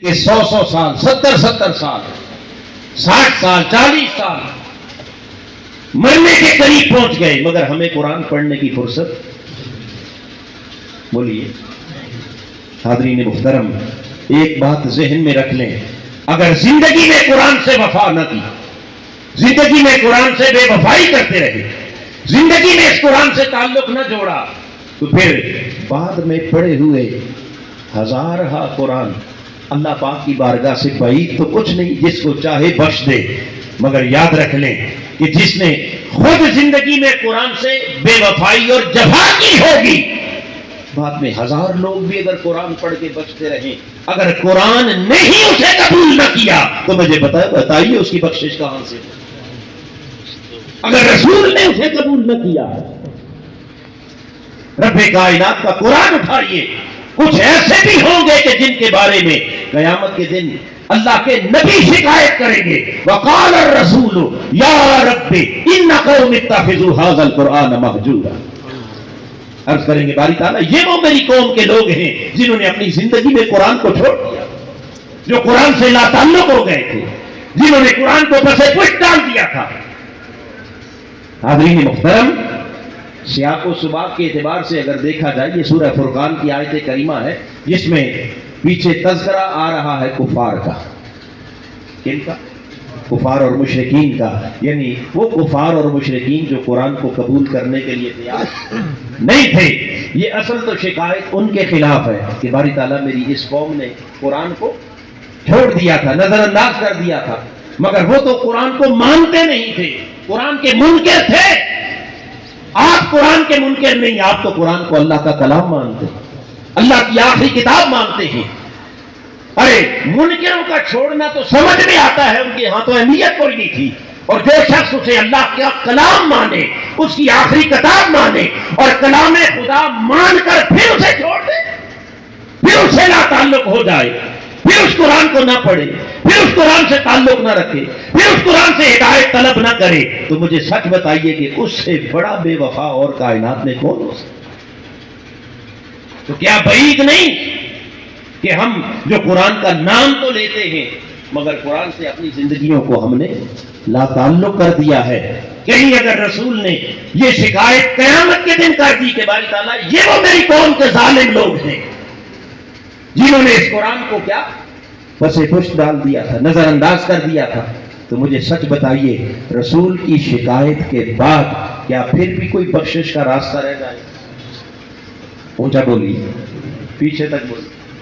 کہ 100 سال 70 سال 60 سال 40 سال مرنے کے قریب پہنچ گئے، مگر ہمیں قرآن پڑھنے کی فرصت بولیے حاضرین محترم، ایک بات ذہن میں رکھ لیں، اگر زندگی میں قرآن سے وفا نہ کی، زندگی میں قرآن سے بے وفائی کرتے رہے، زندگی میں اس قرآن سے تعلق نہ جوڑا، تو پھر بعد میں پڑھے ہوئے ہزارہا قرآن اللہ پاک کی بارگاہ سے بعید تو کچھ نہیں، جس کو چاہے بخش دے، مگر یاد رکھ لیں کہ جس نے خود زندگی میں قرآن سے بے وفائی اور جفا کی ہوگی، بعد میں ہزار لوگ بھی اگر قرآن پڑھ کے بچتے رہیں، اگر قرآن نہیں اسے قبول نہ کیا تو مجھے بتائیے اس کی بخشش کہاں سے؟ اگر رسول نے اسے قبول نہ کیا، رب کائنات کا قرآن اٹھائیے، کچھ ایسے بھی ہوں گے کہ جن کے بارے میں قیامت کے دن اللہ کے نبی شکایت کریں گے، وقال الرسول یا رب ان قوم اتخذوا هذا القرآن مہجورا، عرض کریں گے باری تعالیٰ یہ وہ میری قوم کے لوگ ہیں جنہوں نے اپنی زندگی میں قرآن کو چھوڑ دیا، جو قرآن سے لا تعلق ہو گئے تھے، جنہوں نے قرآن کو پسے پشت ڈال دیا تھا۔ حاضرین محترم، سیاق و سباق کے اعتبار سے اگر دیکھا جائے، یہ سورہ فرقان کی آیت کریمہ ہے جس میں پیچھے تذکرہ آ رہا ہے کفار کا، کن کا؟ کفار اور مشرکین کا، یعنی وہ کفار اور مشرکین جو قرآن کو قبول کرنے کے لیے تیار نہیں تھے۔ یہ اصل تو شکایت ان کے خلاف ہے کہ باری تعالیٰ میری اس قوم نے قرآن کو چھوڑ دیا تھا، نظر انداز کر دیا تھا، مگر وہ تو قرآن کو مانتے نہیں تھے، قرآن کے منکر تھے۔ آپ قرآن کے منکر نہیں، آپ تو قرآن کو اللہ کا کلام مانتے ہیں، اللہ کی آخری کتاب مانتے ہیں۔ ارے منکروں کا چھوڑنا تو سمجھ میں آتا ہے، ان کے ہاں تو اہمیت کوئی نہیں تھی، اور جو شخص اسے اللہ کا کلام مانے، اس کی آخری کتاب مانے اور کلام خدا مان کر پھر اسے چھوڑ دے، پھر اسے لا تعلق ہو جائے، پھر اس قرآن کو نہ پڑھے، پھر اس قرآن سے تعلق نہ رکھے، پھر اس قرآن سے ہدایت طلب نہ کرے، تو مجھے سچ بتائیے کہ اس سے بڑا بے وفا اور کائنات میں کون ہو سکتا؟ تو کیا بعید نہیں کہ ہم جو قرآن کا نام تو لیتے ہیں مگر قرآن سے اپنی زندگیوں کو ہم نے لا تعلق کر دیا ہے۔ کہیں اگر رسول نے یہ شکایت قیامت کے دن کر دی کہ باری تعالیٰ یہ وہ میری قوم کے ظالم لوگ ہیں جنہوں نے اس قرآن کو کیا پسے پشت ڈال دیا تھا، نظر انداز کر دیا تھا، تو مجھے سچ بتائیے رسول کی شکایت کے بعد کیا پھر بھی کوئی بخشش کا راستہ رہ جائے؟ اونچا بولیے، پیچھے تک بولیے۔